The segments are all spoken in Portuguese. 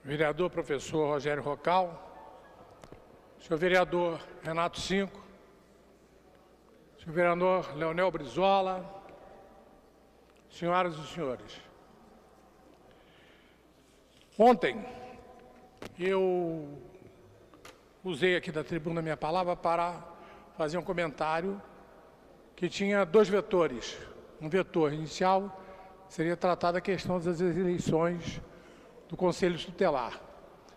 vereador professor Rogério Rocal, senhor vereador Renato Cinco, senhor vereador Leonel Brizola, senhoras e senhores. Ontem, eu usei aqui da tribuna minha palavra para fazer um comentário que tinha dois vetores. Um vetor inicial seria tratada a questão das eleições do Conselho Tutelar.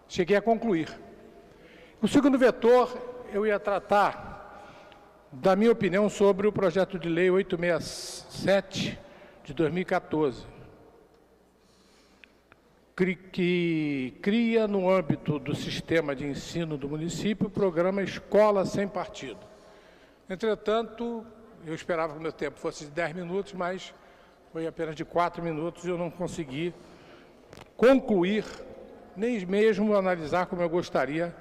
Cheguei a concluir. O segundo vetor, eu ia tratar da minha opinião sobre o projeto de lei 867 de 2014, que cria, no âmbito do sistema de ensino do município, o programa Escola Sem Partido. Entretanto, eu esperava que o meu tempo fosse de 10 minutos, mas foi apenas de 4 minutos e eu não consegui concluir, nem mesmo analisar como eu gostaria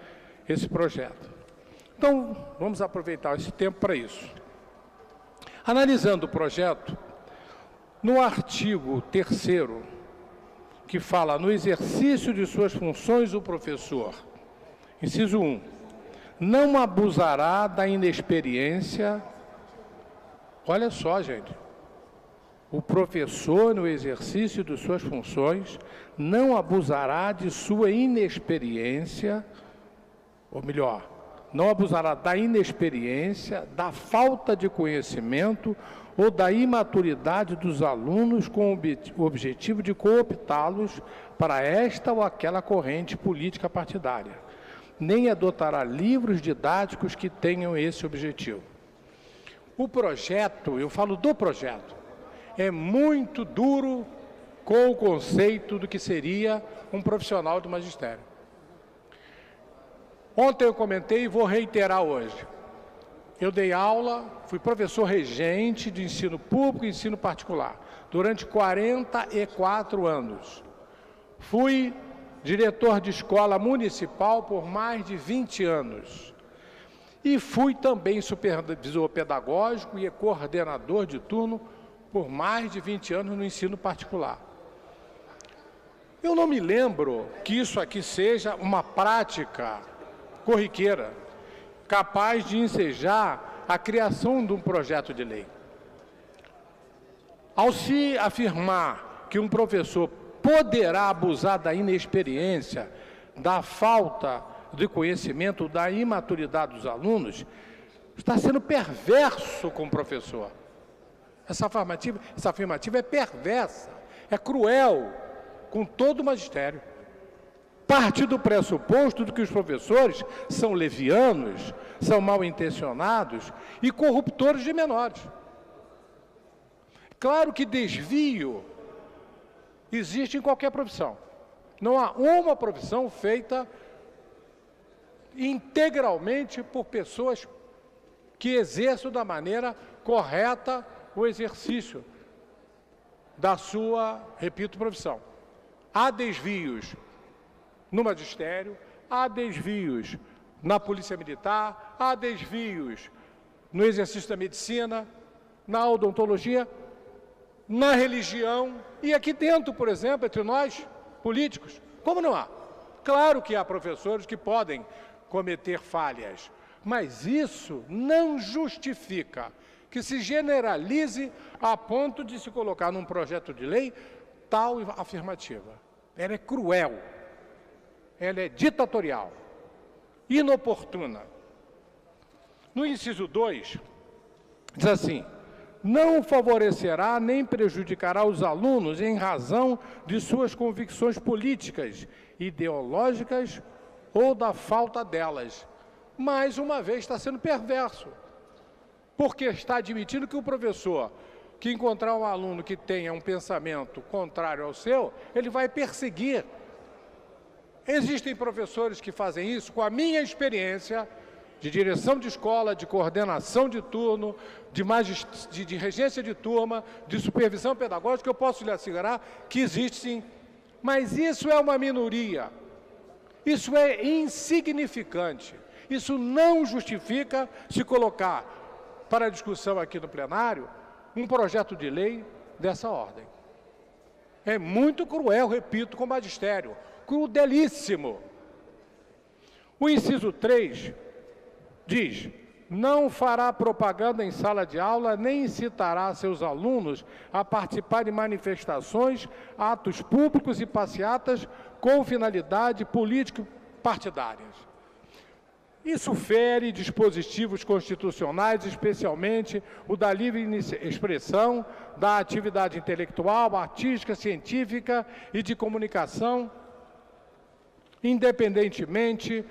esse projeto. Então, vamos aproveitar esse tempo para isso. Analisando o projeto, no artigo 3º, que fala no exercício de suas funções o professor, inciso 1, não abusará da inexperiência. Olha só, gente, o professor, no exercício de suas funções, não abusará de sua inexperiência, ou melhor, não abusará da inexperiência, da falta de conhecimento ou da imaturidade dos alunos com o objetivo de cooptá-los para esta ou aquela corrente política partidária, nem adotará livros didáticos que tenham esse objetivo. O projeto, eu falo do projeto, é muito duro com o conceito do que seria um profissional do magistério. Ontem eu comentei e vou reiterar hoje. Eu dei aula, fui professor regente de ensino público e ensino particular durante 44 anos. Fui diretor de escola municipal por mais de 20 anos. E fui também supervisor pedagógico e coordenador de turno por mais de 20 anos no ensino particular. Eu não me lembro que isso aqui seja uma prática corriqueira, capaz de ensejar a criação de um projeto de lei. Ao se afirmar que um professor poderá abusar da inexperiência, da falta de conhecimento, da imaturidade dos alunos, está sendo perverso com o professor. Essa afirmativa é perversa, é cruel com todo o magistério. Parte do pressuposto de que os professores são levianos, são mal intencionados e corruptores de menores. Claro que desvio existe em qualquer profissão. Não há uma profissão feita integralmente por pessoas que exerçam da maneira correta o exercício da sua, repito, profissão. Há desvios no magistério, há desvios na polícia militar, há desvios no exercício da medicina, na odontologia, na religião e aqui dentro, por exemplo, entre nós, políticos. Como não há? Claro que há professores que podem cometer falhas, mas isso não justifica que se generalize a ponto de se colocar num projeto de lei tal afirmativa. Ela é cruel, ela é ditatorial, inoportuna. No inciso 2, diz assim: não favorecerá nem prejudicará os alunos em razão de suas convicções políticas, ideológicas ou da falta delas. Mais uma vez está sendo perverso, porque está admitindo que o professor que encontrar um aluno que tenha um pensamento contrário ao seu, ele vai perseguir. Existem professores que fazem isso. Com a minha experiência de direção de escola, de coordenação de turno, de regência de turma, de supervisão pedagógica, eu posso lhe assegurar que existe sim. Mas isso é uma minoria. Isso é insignificante. Isso não justifica se colocar para discussão aqui no plenário um projeto de lei dessa ordem. É muito cruel, repito, com o magistério, crudelíssimo. O inciso 3 diz: não fará propaganda em sala de aula, nem incitará seus alunos a participar de manifestações, atos públicos e passeatas com finalidade político-partidárias. Isso fere dispositivos constitucionais, especialmente o da livre expressão, da atividade intelectual, artística, científica e de comunicação, independentemente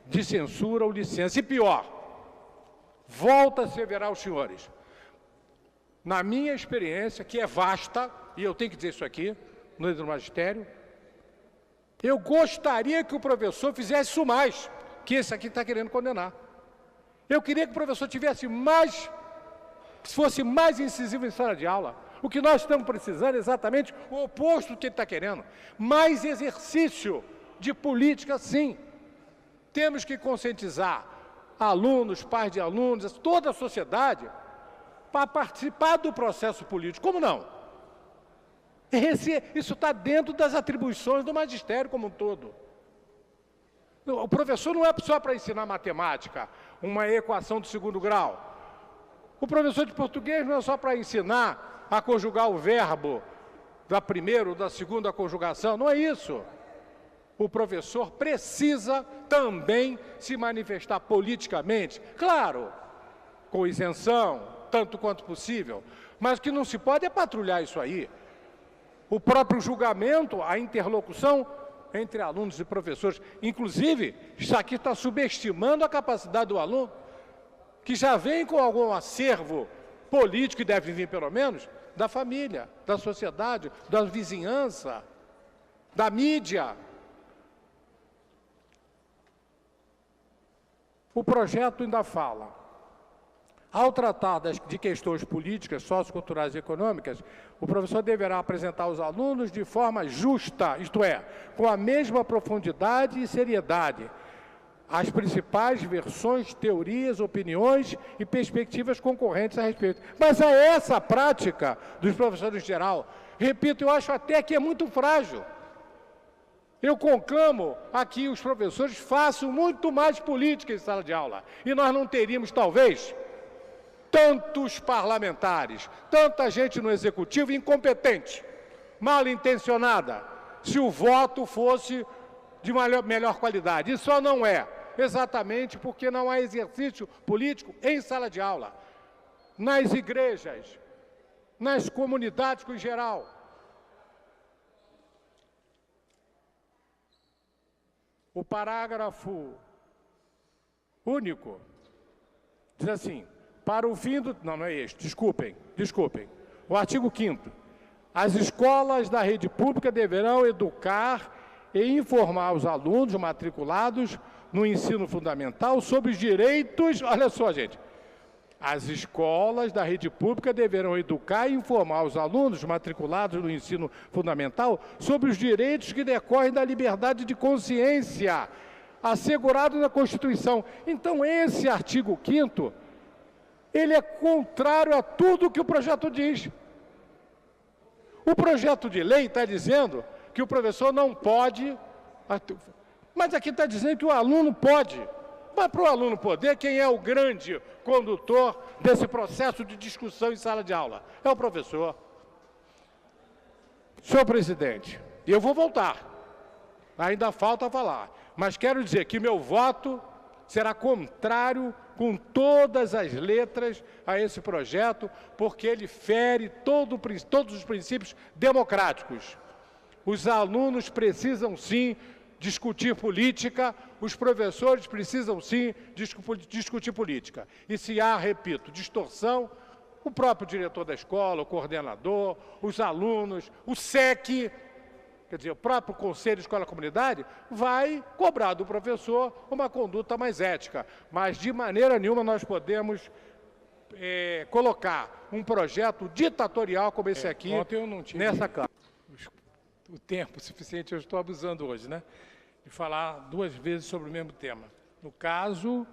de censura ou licença. E pior, volto a asseverar aos senhores, na minha experiência, que é vasta, e eu tenho que dizer isso aqui, no magistério, eu gostaria que o professor fizesse isso mais, que esse aqui está querendo condenar. Eu queria que o professor tivesse mais, que fosse mais incisivo em sala de aula. O que nós estamos precisando é exatamente o oposto do que ele está querendo. Mais exercício de política, sim. Temos que conscientizar alunos, pais de alunos, toda a sociedade, para participar do processo político. Como não? Isso está dentro das atribuições do magistério como um todo. O professor não é só para ensinar matemática, uma equação do segundo grau. O professor de português não é só para ensinar a conjugar o verbo da primeira ou da segunda conjugação, não é isso. O professor precisa também se manifestar politicamente, claro, com isenção, tanto quanto possível, mas o que não se pode é patrulhar isso aí. O próprio julgamento, a interlocução entre alunos e professores, inclusive, isso aqui está subestimando a capacidade do aluno, que já vem com algum acervo político, que deve vir pelo menos, da família, da sociedade, da vizinhança, da mídia. O projeto ainda fala, ao tratar de questões políticas, socioculturais e econômicas, o professor deverá apresentar aos alunos de forma justa, isto é, com a mesma profundidade e seriedade, as principais versões, teorias, opiniões e perspectivas concorrentes a respeito. Mas é essa a prática dos professores em geral. Repito, eu acho até que é muito frágil. Eu conclamo a que os professores façam muito mais política em sala de aula. E nós não teríamos, talvez, tantos parlamentares, tanta gente no executivo incompetente, mal intencionada, se o voto fosse de melhor qualidade. E só não é, exatamente porque não há exercício político em sala de aula, nas igrejas, nas comunidades em geral. O parágrafo único diz assim: para o fim do... Não é este, desculpem. O artigo 5º. As escolas da rede pública deverão educar e informar os alunos matriculados no ensino fundamental sobre os direitos... Olha só, gente. As escolas da rede pública deverão educar e informar os alunos matriculados no ensino fundamental sobre os direitos que decorrem da liberdade de consciência, assegurado na Constituição. Então, esse artigo 5º, ele é contrário a tudo que o projeto diz. O projeto de lei está dizendo que o professor não pode, mas aqui está dizendo que o aluno pode. Mas para o aluno poder, quem é o grande condutor desse processo de discussão em sala de aula? É o professor. Senhor presidente, eu vou voltar. Ainda falta falar. Mas quero dizer que meu voto será contrário com todas as letras a esse projeto, porque ele fere todos os princípios democráticos. Os alunos precisam, sim, discutir política, os professores precisam, sim, discutir política. E se há, repito, distorção, o próprio diretor da escola, o coordenador, os alunos, o SEC, quer dizer, o próprio Conselho de Escola-Comunidade, vai cobrar do professor uma conduta mais ética. Mas, de maneira nenhuma, nós podemos colocar um projeto ditatorial como esse aqui nessa Câmara. O tempo suficiente, eu estou abusando hoje, né? De falar duas vezes sobre o mesmo tema. No caso,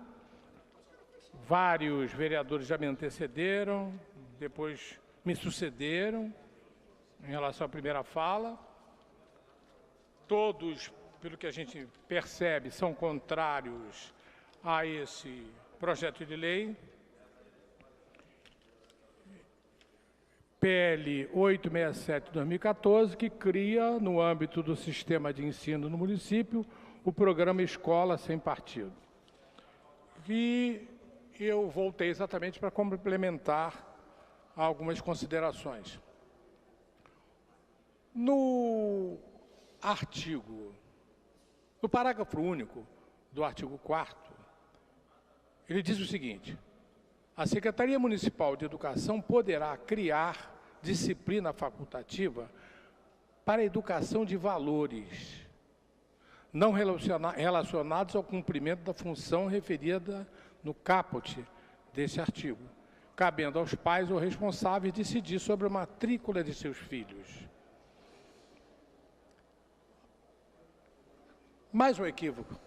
vários vereadores já me antecederam, depois me sucederam em relação à primeira fala. Todos pelo que a gente percebe, são contrários a esse projeto de lei. PL 867 de 2014, que cria, no âmbito do sistema de ensino no município, o programa Escola Sem Partido. E eu voltei exatamente para complementar algumas considerações. No parágrafo único do artigo 4º, ele diz o seguinte: a Secretaria Municipal de Educação poderá criar disciplina facultativa para a educação de valores não relacionados ao cumprimento da função referida no caput desse artigo, cabendo aos pais ou responsáveis decidir sobre a matrícula de seus filhos. Mais um equívoco,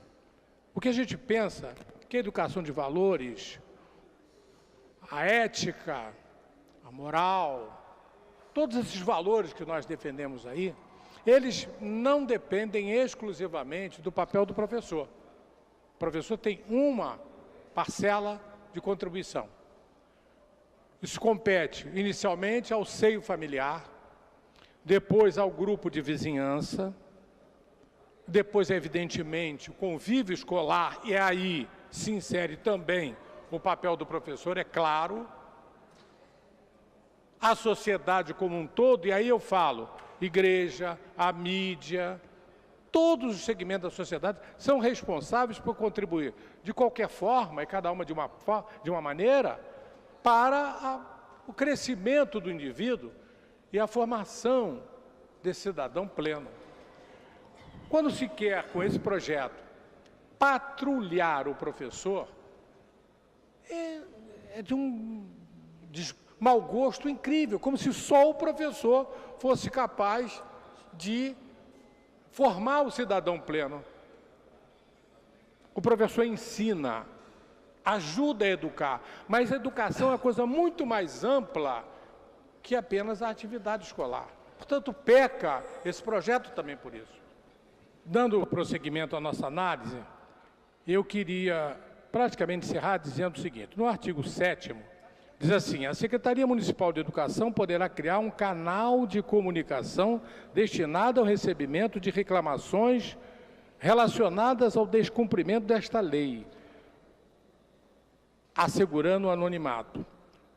porque a gente pensa que a educação de valores, a ética, a moral, todos esses valores que nós defendemos aí, eles não dependem exclusivamente do papel do professor. O professor tem uma parcela de contribuição. Isso compete inicialmente ao seio familiar, depois ao grupo de vizinhança, depois, evidentemente, o convívio escolar, e aí se insere também o papel do professor, é claro, a sociedade como um todo, e aí eu falo, igreja, a mídia, todos os segmentos da sociedade são responsáveis por contribuir, de qualquer forma, e cada uma de uma maneira, para o crescimento do indivíduo e a formação desse cidadão pleno. Quando se quer, com esse projeto, patrulhar o professor, é de um mau gosto incrível, como se só o professor fosse capaz de formar o cidadão pleno. O professor ensina, ajuda a educar, mas a educação é uma coisa muito mais ampla que apenas a atividade escolar. Portanto, peca esse projeto também por isso. Dando prosseguimento à nossa análise, eu queria praticamente encerrar dizendo o seguinte: no artigo 7º, diz assim: a Secretaria Municipal de Educação poderá criar um canal de comunicação destinado ao recebimento de reclamações relacionadas ao descumprimento desta lei, assegurando o anonimato.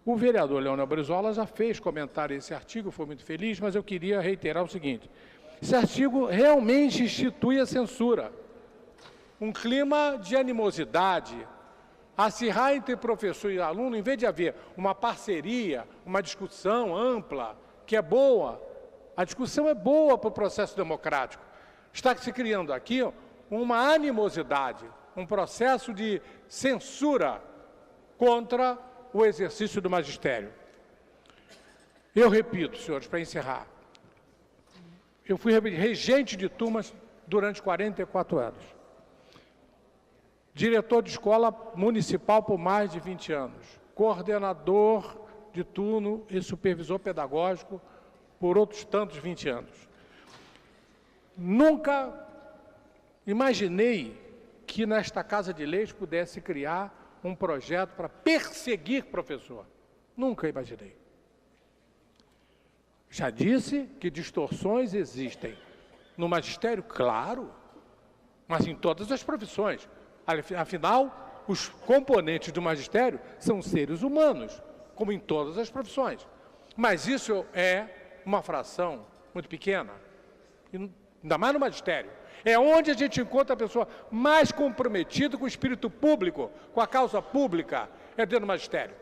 O vereador Leonel Brizola já fez comentário a esse artigo, foi muito feliz, mas eu queria reiterar o seguinte: esse artigo realmente institui a censura, um clima de animosidade, acirrar entre professor e aluno, em vez de haver uma parceria, uma discussão ampla, que é boa, a discussão é boa para o processo democrático. Está se criando aqui uma animosidade, um processo de censura contra o exercício do magistério. Eu repito, senhores, para encerrar, eu fui regente de turmas durante 44 anos. Diretor de escola municipal por mais de 20 anos. Coordenador de turno e supervisor pedagógico por outros tantos 20 anos. Nunca imaginei que nesta Casa de Leis pudesse criar um projeto para perseguir professor. Nunca imaginei. Já disse que distorções existem no magistério, claro, mas em todas as profissões. Afinal, os componentes do magistério são seres humanos, como em todas as profissões. Mas isso é uma fração muito pequena, ainda mais no magistério. É onde a gente encontra a pessoa mais comprometida com o espírito público, com a causa pública, é dentro do magistério.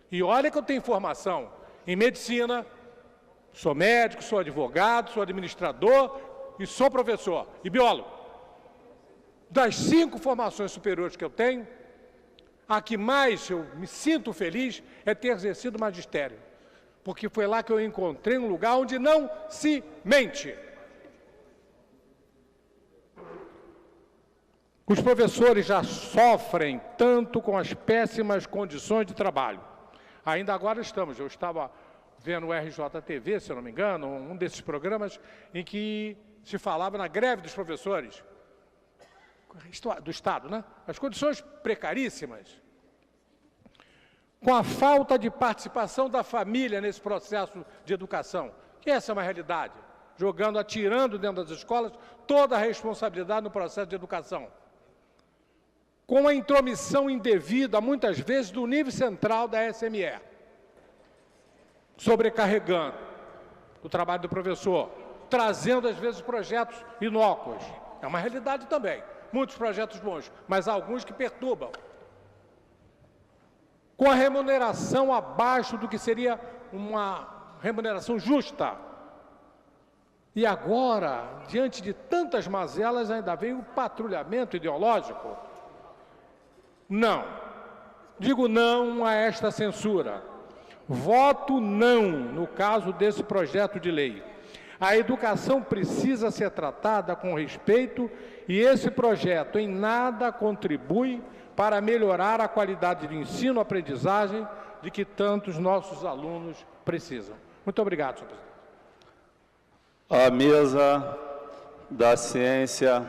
E olha que eu tenho formação em medicina, sou médico, sou advogado, sou administrador e sou professor e biólogo. Das 5 formações superiores que eu tenho, a que mais eu me sinto feliz é ter exercido magistério, porque foi lá que eu encontrei um lugar onde não se mente. Os professores já sofrem tanto com as péssimas condições de trabalho. Ainda agora eu estava vendo o RJTV, se eu não me engano, um desses programas em que se falava na greve dos professores do Estado, né? As condições precaríssimas, com a falta de participação da família nesse processo de educação, que essa é uma realidade, atirando dentro das escolas toda a responsabilidade no processo de educação, com a intromissão indevida, muitas vezes, do nível central da SME, sobrecarregando o trabalho do professor, trazendo, às vezes, projetos inócuos. É uma realidade também. Muitos projetos bons, mas alguns que perturbam. Com a remuneração abaixo do que seria uma remuneração justa. E agora, diante de tantas mazelas, ainda vem o patrulhamento ideológico. Não. Digo não a esta censura. Voto não no caso desse projeto de lei. A educação precisa ser tratada com respeito e esse projeto em nada contribui para melhorar a qualidade de ensino-aprendizagem de que tantos nossos alunos precisam. Muito obrigado, senhor presidente. A mesa da ciência.